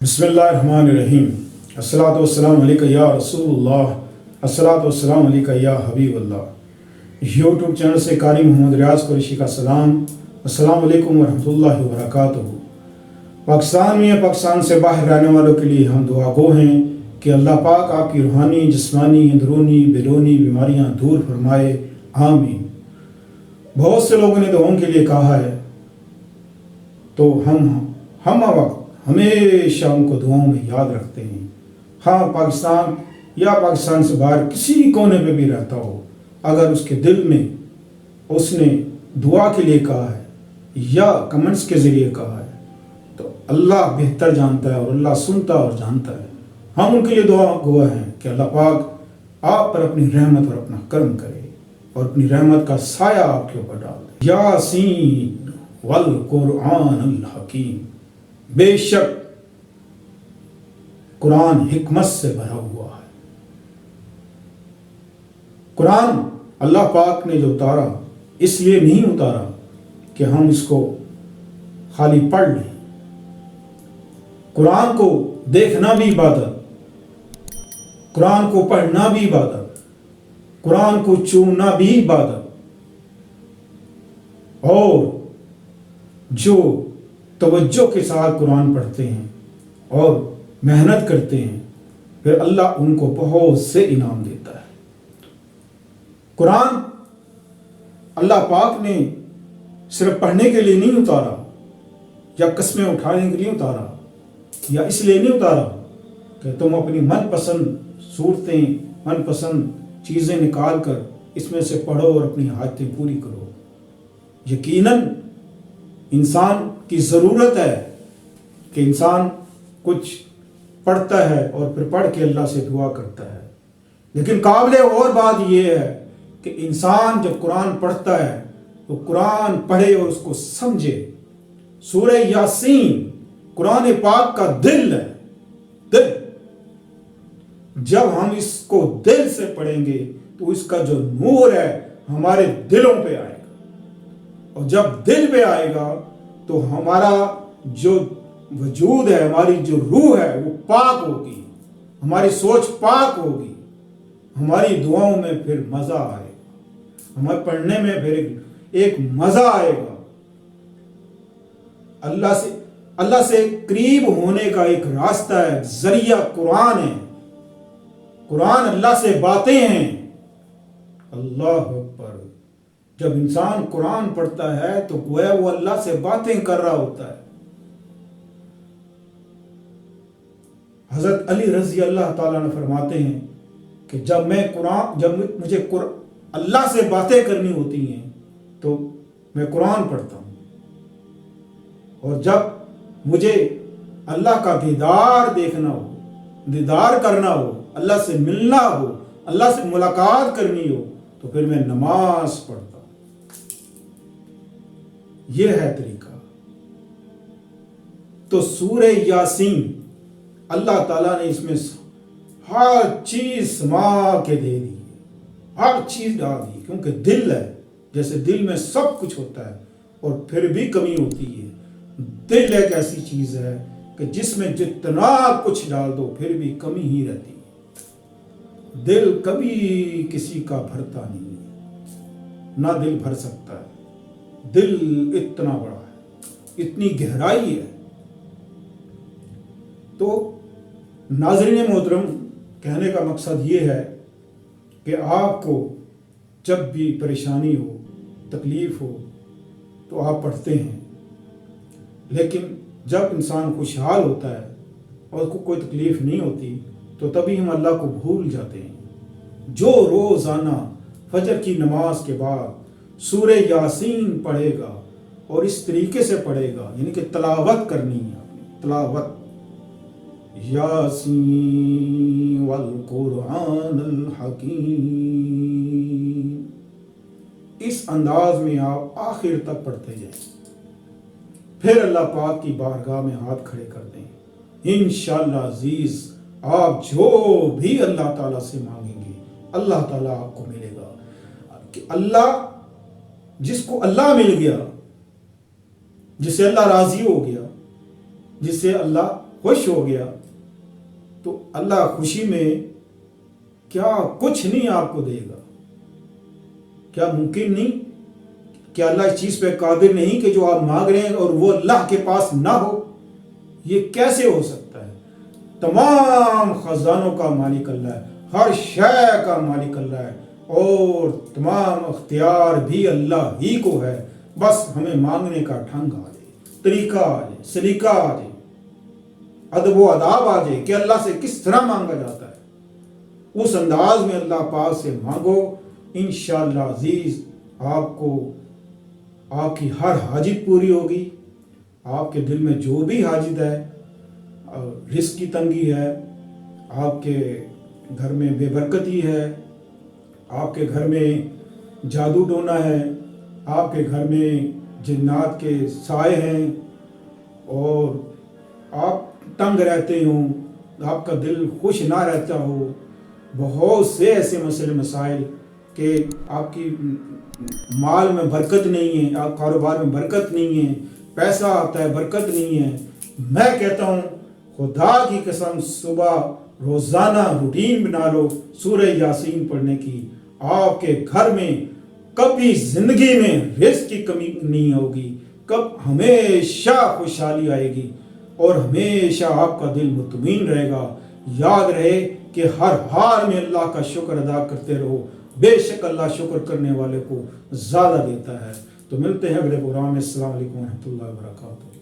بسم اللہ الرحمن الرحیم۔ الصلاۃ والسلام علیکہ یا رسول اللہ، الصلاۃ والسلام علیکہ یا حبیب اللہ۔ یوٹیوب چینل سے قاری محمد ریاض قریشی کا سلام۔ السلام علیکم ورحمۃ اللہ وبرکاتہ۔ پاکستان میں یا پاکستان سے باہر رہنے والوں کے لیے ہم دعا گو ہیں کہ اللہ پاک آپ کی روحانی، جسمانی، اندرونی، بیرونی بیماریاں دور فرمائے، آمین۔ بہت سے لوگوں نے دعاؤں کے لیے کہا ہے، تو ہم وقت ہمیشہ ان کو دعاؤں میں یاد رکھتے ہیں۔ ہاں، پاکستان یا پاکستان سے باہر کسی کونے پہ بھی رہتا ہو، اگر اس کے دل میں اس نے دعا کے لیے کہا ہے یا کمنٹس کے ذریعے کہا ہے، تو اللہ بہتر جانتا ہے اور اللہ سنتا اور جانتا ہے۔ ہم ان کے لیے دعا گواہ ہیں کہ اللہ پاک آپ پر اپنی رحمت اور اپنا کرم کرے اور اپنی رحمت کا سایہ آپ کے اوپر ڈال دے۔ یاسین والقرآن الحکیم، بے شک قرآن حکمت سے بھرا ہوا ہے۔ قرآن اللہ پاک نے جو اتارا، اس لیے نہیں اتارا کہ ہم اس کو خالی پڑھ لیں۔ قرآن کو دیکھنا بھی عبادت، قرآن کو پڑھنا بھی عبادت، قرآن کو چومنا بھی عبادت، اور جو توجہ کے ساتھ قرآن پڑھتے ہیں اور محنت کرتے ہیں، پھر اللہ ان کو بہت سے انعام دیتا ہے۔ قرآن اللہ پاک نے صرف پڑھنے کے لیے نہیں اتارا یا قسمیں اٹھانے کے لیے اتارا، یا اس لیے نہیں اتارا کہ تم اپنی من پسند صورتیں، من پسند چیزیں نکال کر اس میں سے پڑھو اور اپنی حاجتیں پوری کرو۔ یقیناً انسان کی ضرورت ہے کہ انسان کچھ پڑھتا ہے اور پھر پڑھ کے اللہ سے دعا کرتا ہے، لیکن قابل اور بات یہ ہے کہ انسان جب قرآن پڑھتا ہے تو قرآن پڑھے اور اس کو سمجھے۔ سورہ یاسین قرآن پاک کا دل ہے، دل۔ جب ہم اس کو دل سے پڑھیں گے تو اس کا جو نور ہے ہمارے دلوں پہ آئے گا، اور جب دل پہ آئے گا تو ہمارا جو وجود ہے، ہماری جو روح ہے وہ پاک ہوگی، ہماری سوچ پاک ہوگی، ہماری دعاؤں میں پھر مزہ آئے گا، ہمیں پڑھنے میں پھر ایک مزہ آئے گا۔ اللہ سے قریب ہونے کا ایک راستہ ہے، ذریعہ قرآن ہے۔ قرآن اللہ سے باتیں ہیں۔ اللہ اکبر۔ جب انسان قرآن پڑھتا ہے تو گویا وہ اللہ سے باتیں کر رہا ہوتا ہے۔ حضرت علی رضی اللہ تعالیٰ نے فرماتے ہیں کہ جب مجھے اللہ سے باتیں کرنی ہوتی ہیں تو میں قرآن پڑھتا ہوں، اور جب مجھے اللہ کا دیدار دیکھنا ہو، دیدار کرنا ہو، اللہ سے ملنا ہو، اللہ سے ملاقات کرنی ہو، تو پھر میں نماز پڑھتا ہوں۔ یہ ہے طریقہ۔ تو سورہ یاسین اللہ تعالیٰ نے اس میں ہر چیز سما کے دے دی، ہر چیز ڈال دی، کیونکہ دل ہے۔ جیسے دل میں سب کچھ ہوتا ہے اور پھر بھی کمی ہوتی ہے، دل ایک ایسی چیز ہے کہ جس میں جتنا کچھ ڈال دو پھر بھی کمی ہی رہتی ہے۔ دل کبھی کسی کا بھرتا نہیں ہے، نہ دل بھر سکتا ہے۔ دل اتنا بڑا ہے، اتنی گہرائی ہے۔ تو ناظرین محترم، کہنے کا مقصد یہ ہے کہ آپ کو جب بھی پریشانی ہو، تکلیف ہو، تو آپ پڑھتے ہیں، لیکن جب انسان خوشحال ہوتا ہے اور اس کو کوئی تکلیف نہیں ہوتی تو تبھی ہم اللہ کو بھول جاتے ہیں۔ جو روزانہ فجر کی نماز کے بعد سورہ یاسین پڑھے گا اور اس طریقے سے پڑھے گا، یعنی کہ تلاوت کرنی ہے، تلاوت، یاسین والقرآن الحکیم، اس انداز میں آپ آخر تک پڑھتے جائیں، پھر اللہ پاک کی بارگاہ میں ہاتھ کھڑے کر دیں۔ انشاءاللہ عزیز، آپ جو بھی اللہ تعالیٰ سے مانگیں گے اللہ تعالیٰ آپ کو ملے گا۔ کہ اللہ، جس کو اللہ مل گیا، جس سے اللہ راضی ہو گیا، جس سے اللہ خوش ہو گیا تو اللہ خوشی میں کیا کچھ نہیں آپ کو دے گا؟ کیا ممکن نہیں؟ کیا اللہ اس چیز پہ قادر نہیں کہ جو آپ مانگ رہے ہیں اور وہ اللہ کے پاس نہ ہو؟ یہ کیسے ہو سکتا ہے؟ تمام خزانوں کا مالک اللہ ہے، ہر شے کا مالک اللہ ہے، اور تمام اختیار بھی اللہ ہی کو ہے۔ بس ہمیں مانگنے کا ڈھنگ آ جائے، طریقہ آ جائے، سلیقہ آ جائے، ادب و آداب آ جائے کہ اللہ سے کس طرح مانگا جاتا ہے، اس انداز میں اللہ پاک سے مانگو، انشاءاللہ عزیز آپ کو آپ کی ہر حاجت پوری ہوگی۔ آپ کے دل میں جو بھی حاجت ہے، رزق کی تنگی ہے، آپ کے گھر میں بے برکتی ہے، آپ کے گھر میں جادو ٹونا ہے، آپ کے گھر میں جنات کے سائے ہیں، اور آپ تنگ رہتے ہوں، آپ کا دل خوش نہ رہتا ہو، بہت سے ایسے مسئلے مسائل کہ آپ کی مال میں برکت نہیں ہے، آپ کاروبار میں برکت نہیں ہے، پیسہ آتا ہے برکت نہیں ہے، میں کہتا ہوں خدا کی قسم صبح روزانہ روٹین بنا لو سورہ یاسین پڑھنے کی، آپ کے گھر میں کبھی زندگی میں رزق کی کمی نہیں ہوگی، ہمیشہ خوشحالی آئے گی، اور ہمیشہ آپ کا دل مطمئن رہے گا۔ یاد رہے کہ ہر حال میں اللہ کا شکر ادا کرتے رہو، بے شک اللہ شکر کرنے والے کو زیادہ دیتا ہے۔ تو ملتے ہیں اگلے پروگرام میں۔ السلام علیکم ورحمۃ اللہ وبرکاتہ۔